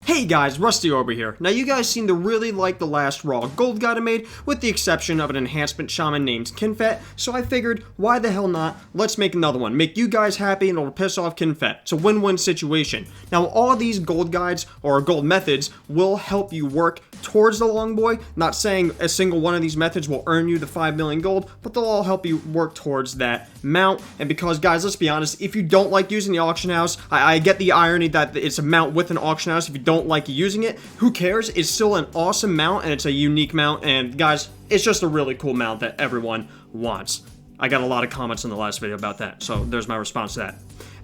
Hey guys, Rusty over here. Now you guys seem to really like the last raw gold guide I made, with the exception of an enhancement shaman named Kinfet, so I figured, why the hell not, let's make another one. Make you guys happy and it'll piss off Kinfet. It's a win-win situation. Now all of these gold guides, or gold methods, will help you work towards the Longboi. Not saying a single one of these methods will earn you the 5 million gold, but they'll all help you work towards that mount. And because guys, let's be honest, if you don't like using the auction house, I get the irony that it's a mount with an auction house. If you don't like using it, who cares? It's still an awesome mount and it's a unique mount, and guys, it's just a really cool mount that everyone wants. I got a lot of comments in the last video about that, so there's my response to that.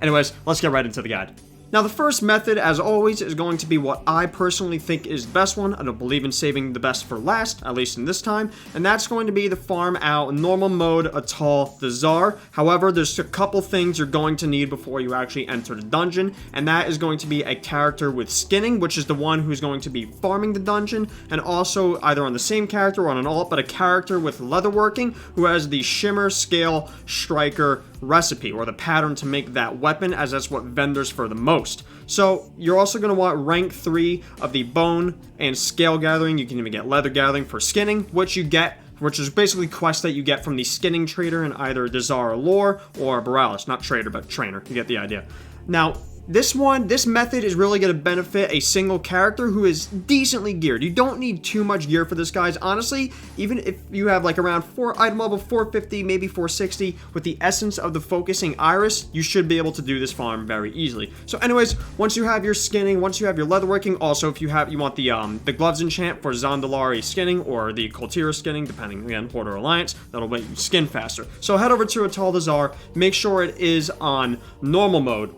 Anyways, let's get right into the guide. Now the first method, as always, is going to be what I personally think is the best one. I don't believe in saving the best for last, at least in this time, and that's going to be the farm out normal mode Atal'Dazar. However, there's a couple things you're going to need before you actually enter the dungeon, and that is going to be a character with skinning, which is the one who's going to be farming the dungeon, and also either on the same character or on an alt, but a character with leatherworking who has the shimmer scale striker recipe, or the pattern to make that weapon, as that's what vendors for the most. So you're also going to want rank 3 of the bone and scale gathering. You can even get leather gathering for skinning, which is basically quests that you get from the skinning trader in either Dazar Lore or Borealis. Not trader, but trainer. You get the idea. Now, this method is really going to benefit a single character who is decently geared. You don't need too much gear for this, guys. Honestly, even if you have like around item level 450, maybe 460, with the essence of the focusing iris, you should be able to do this farm very easily. So anyways, once you have your skinning, once you have your leatherworking, also if you want the gloves enchant for Zandalari skinning or the Koltira skinning, depending again, Horde or Alliance, that'll make you skin faster. So head over to Atal'Dazar, make sure it is on normal mode.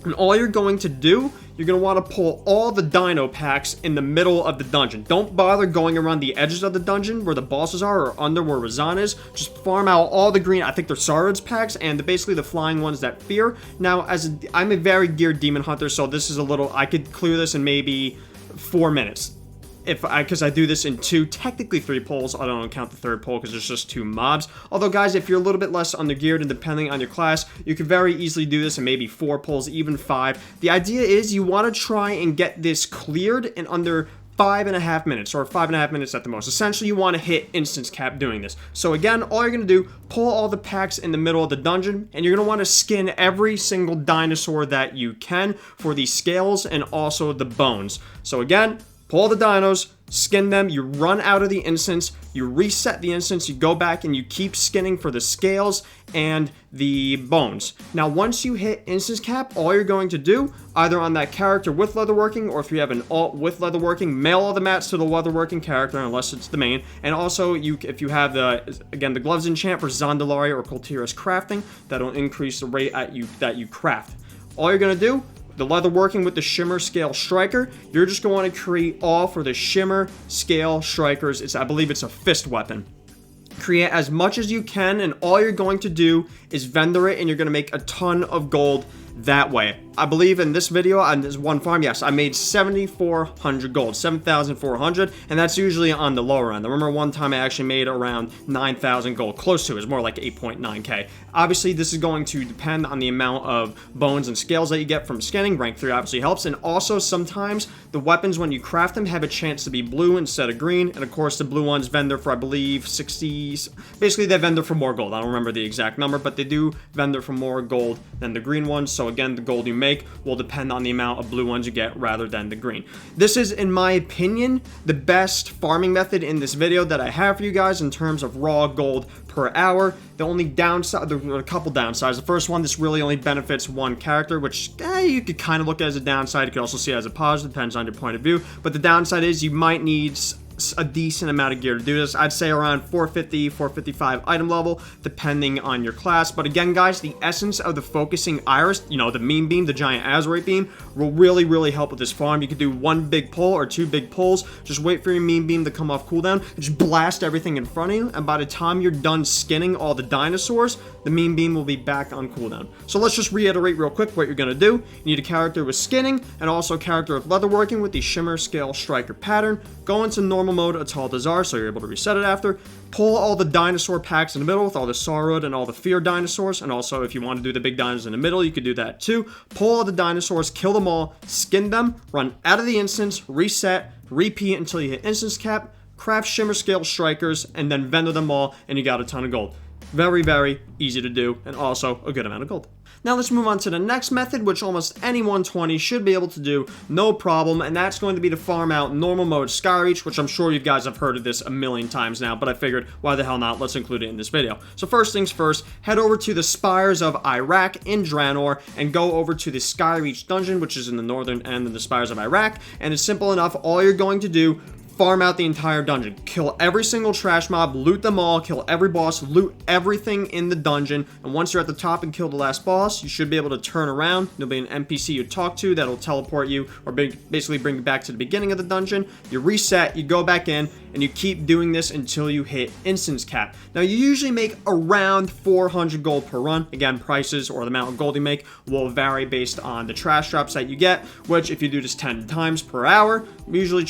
And all you're going to do, you're going to want to pull all the dino packs in the middle of the dungeon. Don't bother going around the edges of the dungeon where the bosses are or under where Razan is. Just farm out all the green, I think they're Sarad's packs, and basically the flying ones that fear. Now, I'm a very geared demon hunter, so this is I could clear this in maybe 4 minutes. Because I do this in 2, technically 3 pulls. I don't count the third pull because there's just 2 mobs. Although, guys, if you're a little bit less undergeared and depending on your class, you could very easily do this in maybe 4 pulls, even 5. The idea is you want to try and get this cleared in under 5.5 minutes, or 5.5 minutes at the most. Essentially, you want to hit instance cap doing this. So again, all you're going to do, pull all the packs in the middle of the dungeon, and you're going to want to skin every single dinosaur that you can for the scales and also the bones. So again, pull the dinos, skin them, you run out of the instance, you reset the instance, you go back and you keep skinning for the scales and the bones. Now, once you hit instance cap, all you're going to do, either on that character with leatherworking, or if you have an alt with leatherworking, mail all the mats to the leatherworking character, unless it's the main, and also, if you have the gloves enchant for Zandalari or Koltira's crafting, that'll increase the rate that you craft. All you're going to do, the leatherworking with the shimmer scale striker, you're just going to want to create all for the shimmer scale strikers. I believe it's a fist weapon. Create as much as you can, and all you're going to do is vendor it, and you're going to make a ton of gold that way. I believe in this video, on this one farm, yes, I made 7,400 gold, 7,400, and that's usually on the lower end. I remember one time I actually made around 9,000 gold, close to it. It's more like 8.9k. Obviously, this is going to depend on the amount of bones and scales that you get from skinning. Rank 3 obviously helps, and also sometimes the weapons, when you craft them, have a chance to be blue instead of green, and of course the blue ones vendor for, I believe, 60, basically they vendor for more gold. I don't remember the exact number, but they do vendor for more gold than the green ones. So again, the gold you make will depend on the amount of blue ones you get rather than the green. This is, in my opinion, the best farming method in this video that I have for you guys in terms of raw gold per hour. The only downside, there are a couple downsides. The first one, this really only benefits one character, which you could kind of look at as a downside. You could also see it as a positive, depends on your point of view. But the downside is you might need a decent amount of gear to do this. I'd say around 450, 455 item level, depending on your class. But again, guys, the essence of the focusing iris, the meme beam, the giant azurite beam, will really, really help with this farm. You could do 1 big pull or 2 big pulls. Just wait for your meme beam to come off cooldown and just blast everything in front of you. And by the time you're done skinning all the dinosaurs, the meme beam will be back on cooldown. So let's just reiterate real quick what you're going to do. You need a character with skinning and also a character with leatherworking with the shimmer scale striker pattern. Go into normal normal mode Atal'Dazar, so you're able to reset it after. Pull all the dinosaur packs in the middle with all the Saurud and all the Fear dinosaurs, and also if you want to do the big dinos in the middle, you could do that too. Pull all the dinosaurs, kill them all, skin them, run out of the instance, reset, repeat until you hit instance cap, craft shimmer scale strikers, and then vendor them all, and you got a ton of gold. Very, very easy to do, and also a good amount of gold. Now let's move on to the next method, which almost any 120 should be able to do, no problem, and that's going to be to farm out normal mode Skyreach, which I'm sure you guys have heard of this a million times now, but I figured, why the hell not, let's include it in this video. So first things first, head over to the Spires of Iraq in Draenor, and go over to the Skyreach dungeon, which is in the northern end of the Spires of Iraq, and it's simple enough. All you're going to do, farm out the entire dungeon. Kill every single trash mob, loot them all, kill every boss, loot everything in the dungeon, and once you're at the top and kill the last boss, you should be able to turn around. There'll be an NPC you talk to that'll teleport you, or basically bring you back to the beginning of the dungeon. You reset, you go back in, and you keep doing this until you hit instance cap. Now, you usually make around 400 gold per run. Again, prices or the amount of gold you make will vary based on the trash drops that you get, which if you do this 10 times per hour, usually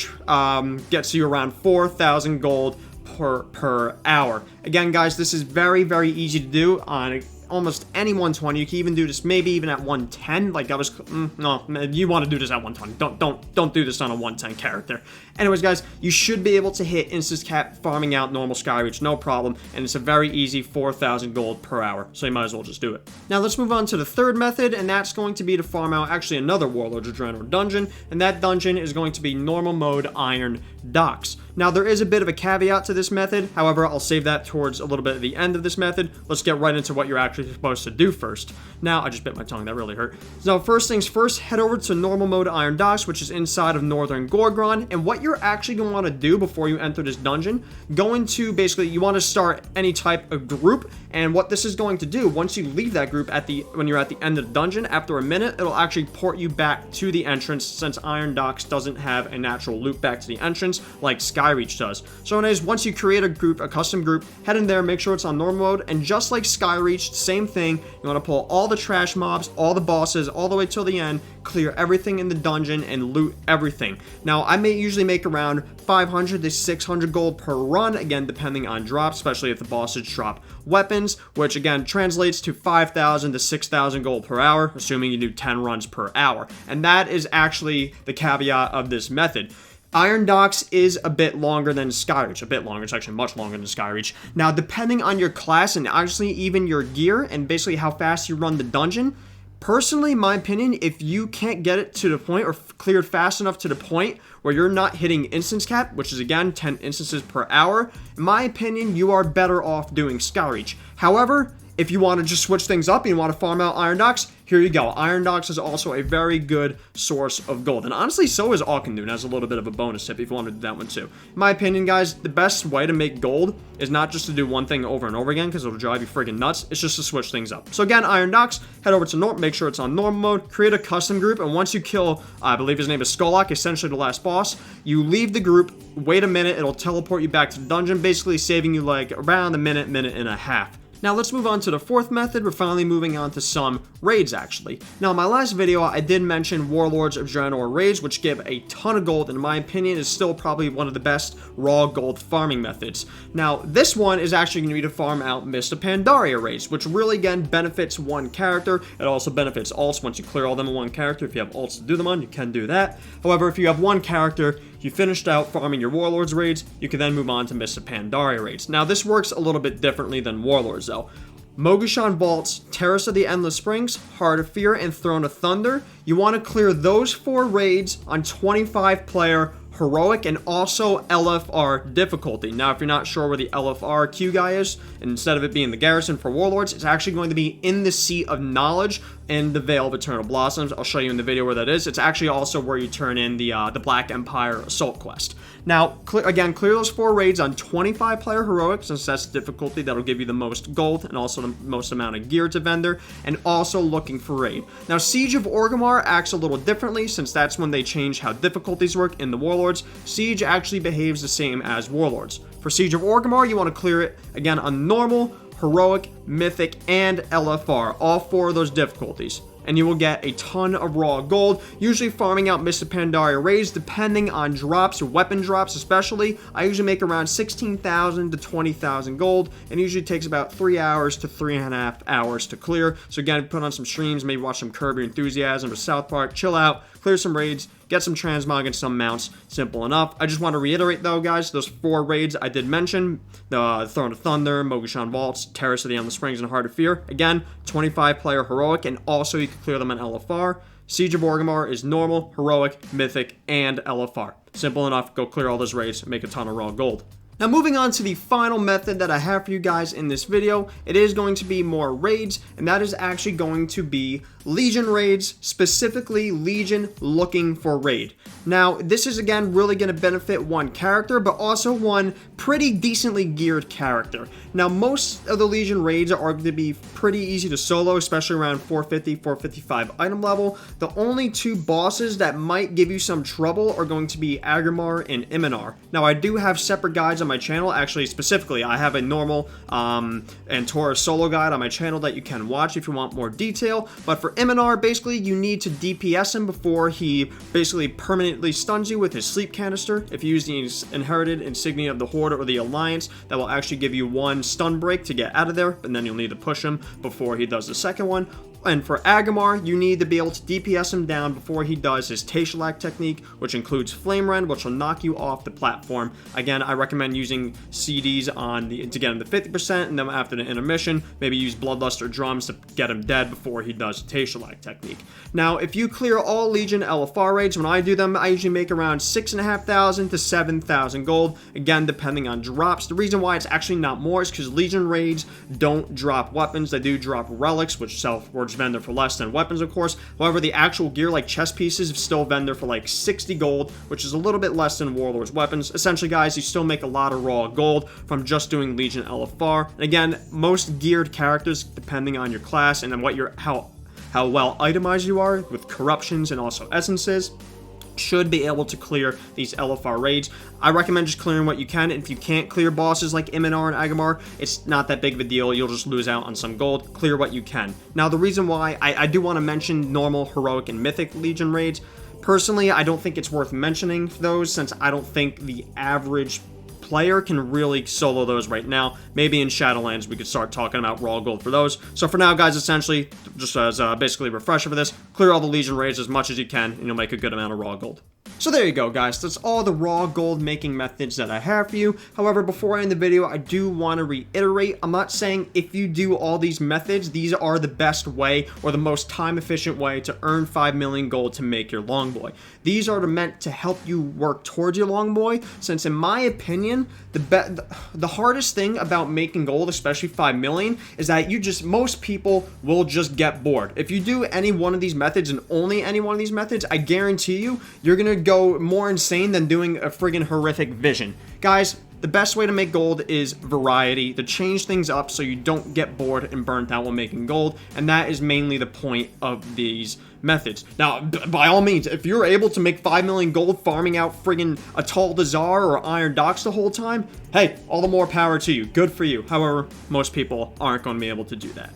gets you around 4,000 gold per hour. Again, guys, this is very, very easy to do on almost any 120. You can even do this maybe even at 110. Like I was, no, you want to do this at 120. Don't do this on a 110 character. Anyways, guys, you should be able to hit instance cap farming out normal Skyreach, no problem, and it's a very easy 4,000 gold per hour, so you might as well just do it. Now let's move on to the third method, and that's going to be to farm out actually another Warlords of Draenor dungeon, and that dungeon is going to be normal mode Iron Docks. Now there is a bit of a caveat to this method, however, I'll save that towards a little bit at the end of this method. Let's get right into what you're actually supposed to do first. Now, I just bit my tongue, that really hurt. So first things first, head over to normal mode Iron Docks, which is inside of Northern Gorgron, and what you're actually going to want to do before you enter this dungeon, go into, basically, you want to start any type of group, and what this is going to do, once you leave that group when you're at the end of the dungeon, after a minute, it'll actually port you back to the entrance, since Iron Docks doesn't have a natural loop back to the entrance like Skyreach does. So anyways, once you create a group, a custom group, head in there, make sure it's on normal mode, and just like Skyreach, same thing, you want to pull all the trash mobs, all the bosses, all the way till the end, clear everything in the dungeon, and loot everything. Now, I usually make around 500 to 600 gold per run, again, depending on drops, especially if the bosses drop weapons, which again translates to 5,000 to 6,000 gold per hour, assuming you do 10 runs per hour. And that is actually the caveat of this method. Iron Docks is a bit longer than Skyreach. A bit longer. It's actually much longer than Skyreach. Now, depending on your class and actually even your gear and basically how fast you run the dungeon, personally, in my opinion, if you can't get it to the point or cleared fast enough to the point where you're not hitting instance cap, which is again 10 instances per hour, in my opinion, you are better off doing Skyreach. However, if you want to just switch things up and you want to farm out Iron Docks, here you go. Iron Docks is also a very good source of gold. And honestly, so is Auchindoun as a little bit of a bonus tip if you want to do that one too. In my opinion, guys, the best way to make gold is not just to do one thing over and over again because it'll drive you friggin' nuts. It's just to switch things up. So again, Iron Docks, head over to normal, make sure it's on normal mode, create a custom group, and once you kill, I believe his name is Skolak, essentially the last boss, you leave the group, wait a minute, it'll teleport you back to the dungeon, basically saving you like around a minute and a half. Now let's move on to the fourth method. We're finally moving on to some raids actually. Now in my last video I did mention Warlords of Draenor raids, which give a ton of gold and in my opinion is still probably one of the best raw gold farming methods. Now this one is actually going to be to farm out Mist of Pandaria raids, which really again benefits one character. It also benefits ults once you clear all them in one character. If you have ults to do them on, you can do that. However, if you have one character, you finished out farming your Warlords raids, you can then move on to Mist of Pandaria raids. Now this works a little bit differently than Warlords though. Mogushan Vaults, Terrace of the Endless Springs, Heart of Fear, and Throne of Thunder. You want to clear those 4 raids on 25 player Heroic and also LFR difficulty. Now, if you're not sure where the LFR queue guy is, instead of it being the garrison for Warlords, it's actually going to be in the Seat of Knowledge in the Vale of Eternal Blossoms. I'll show you in the video where that is. It's actually also where you turn in the Black Empire Assault Quest. Now, clear those 4 raids on 25 player Heroic, since that's the difficulty that'll give you the most gold and also the most amount of gear to vendor, and also looking for raid. Now, Siege of Orgrimmar acts a little differently, since that's when they change how difficulties work in the Warlords. Siege actually behaves the same as Warlords. For Siege of Orgrimmar, you want to clear it, again, on normal, Heroic, Mythic, and LFR, all 4 of those difficulties. and you will get a ton of raw gold, usually farming out Mr. Pandaria raids depending on drops or weapon drops especially. I usually make around 16,000 to 20,000 gold, and usually takes about 3 hours to 3.5 hours to clear. So again, put on some streams, maybe watch some Curb Your Enthusiasm or South Park, chill out, clear some raids, get some transmog and some mounts. Simple enough. I just want to reiterate though, guys, those 4 raids I did mention, the Throne of Thunder, Mogushan Vaults, Terrace of the Endless Springs, and Heart of Fear. Again, 25 player heroic, and also you can clear them on LFR. Siege of Orgrimmar is normal, heroic, mythic, and LFR. Simple enough, go clear all those raids, make a ton of raw gold. Now moving on to the final method that I have for you guys in this video, it is going to be more raids, and that is actually going to be Legion raids, specifically Legion looking for raid. Now this is again really going to benefit one character, but also one pretty decently geared character. Now most of the Legion raids are going to be pretty easy to solo, especially around 450, 455 item level. The only 2 bosses that might give you some trouble are going to be Agrimar and Iminar. Now I do have separate guides on my channel, actually specifically I have a normal and Taurus solo guide on my channel that you can watch if you want more detail, but for Iminar, basically you need to DPS him before he basically permanently stuns you with his sleep canister. If you use the inherited insignia of the Horde or the Alliance, that will actually give you 1 stun break to get out of there, and then you'll need to push him before he does the second one. And for Agrimar, you need to be able to DPS him down before he does his Taishalak technique, which includes Flame Rend, which will knock you off the platform. Again, I recommend using CDs on to get him to 50%, and then after the intermission, maybe use Bloodlust or Drums to get him dead before he does the Taishalak technique. Now, if you clear all Legion LFR raids, when I do them, I usually make around 6,500 to 7,000 gold, again, depending on drops. The reason why it's actually not more is because Legion raids don't drop weapons. They do drop relics, which self-forge vendor for less than weapons, of course. However, the actual gear, like chest pieces, still vendor for like 60 gold, which is a little bit less than Warlord's weapons. Essentially, guys, you still make a lot of raw gold from just doing Legion LFR. And again, most geared characters, depending on your class and then what your how well itemized you are with corruptions and also essences, should be able to clear these LFR raids. I recommend just clearing what you can. If you can't clear bosses like Iminar and Agrimar, it's not that big of a deal. You'll just lose out on some gold. Clear what you can. Now, the reason why I do want to mention normal, heroic, and mythic Legion raids, personally, I don't think it's worth mentioning those, since I don't think the average player can really solo those right now. Maybe in Shadowlands we could start talking about raw gold for those. So for now, guys, essentially, just as basically a refresher for this, clear all the Legion raids as much as you can, and you'll make a good amount of raw gold. So there you go, guys. That's all the raw gold making methods that I have for you. However, before I end the video, I do want to reiterate, I'm not saying if you do all these methods, these are the best way or the most time efficient way to earn 5 million gold to make your Longboi. These are meant to help you work towards your Longboi, since in my opinion, the hardest thing about making gold, especially 5 million, is that most people will just get bored. If you do any one of these methods and only any one of these methods, I guarantee you, you're gonna go more insane than doing a friggin' horrific vision. Guys, the best way to make gold is variety, to change things up so you don't get bored and burnt out while making gold, and that is mainly the point of these methods. Now, by all means, if you're able to make 5 million gold farming out friggin' Atal'Dazar or Iron Docks the whole time, hey, all the more power to you. Good for you. However, most people aren't going to be able to do that.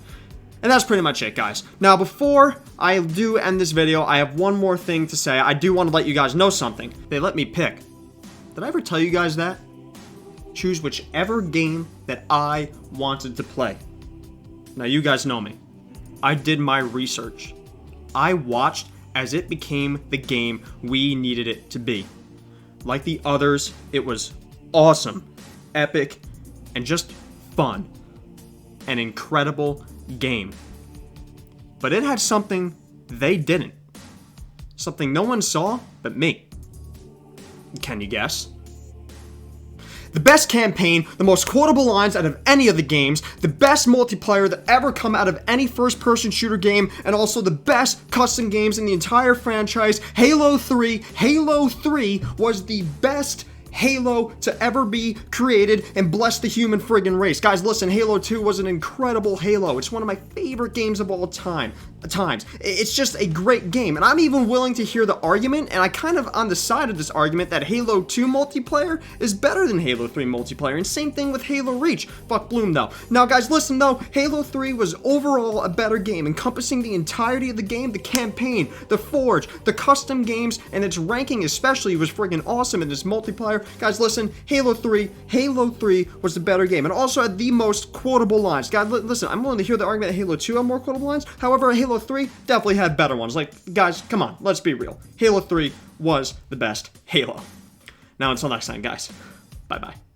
And that's pretty much it, guys. Now, before I do end this video, I have one more thing to say. I do want to let you guys know something. They let me pick. Did I ever tell you guys that? Choose whichever game that I wanted to play. Now, you guys know me. I did my research. I watched as it became the game we needed it to be. Like the others, it was awesome, epic, and just fun. An incredible game. But it had something they didn't. Something no one saw but me. Can you guess? The best campaign, the most quotable lines out of any of the games, the best multiplayer that ever come out of any first-person shooter game, and also the best custom games in the entire franchise, Halo 3. Halo 3 was the best Halo to ever be created and bless the human friggin' race. Guys, listen, Halo 2 was an incredible Halo. It's one of my favorite games of all times. It's just a great game, and I'm even willing to hear the argument, and I kind of on the side of this argument that Halo 2 multiplayer is better than Halo 3 multiplayer, and same thing with Halo Reach. Fuck Bloom though. Now guys, listen though, Halo 3 was overall a better game, encompassing the entirety of the game, the campaign, the Forge, the custom games, and its ranking especially was friggin' awesome in this multiplayer. Guys, listen, Halo 3 was the better game, and also had the most quotable lines. Guys, listen, I'm willing to hear the argument that Halo 2 had more quotable lines. However, Halo 3 definitely had better ones. Like, guys, come on, let's be real. Halo 3 was the best Halo. Now, until next time, guys, bye-bye.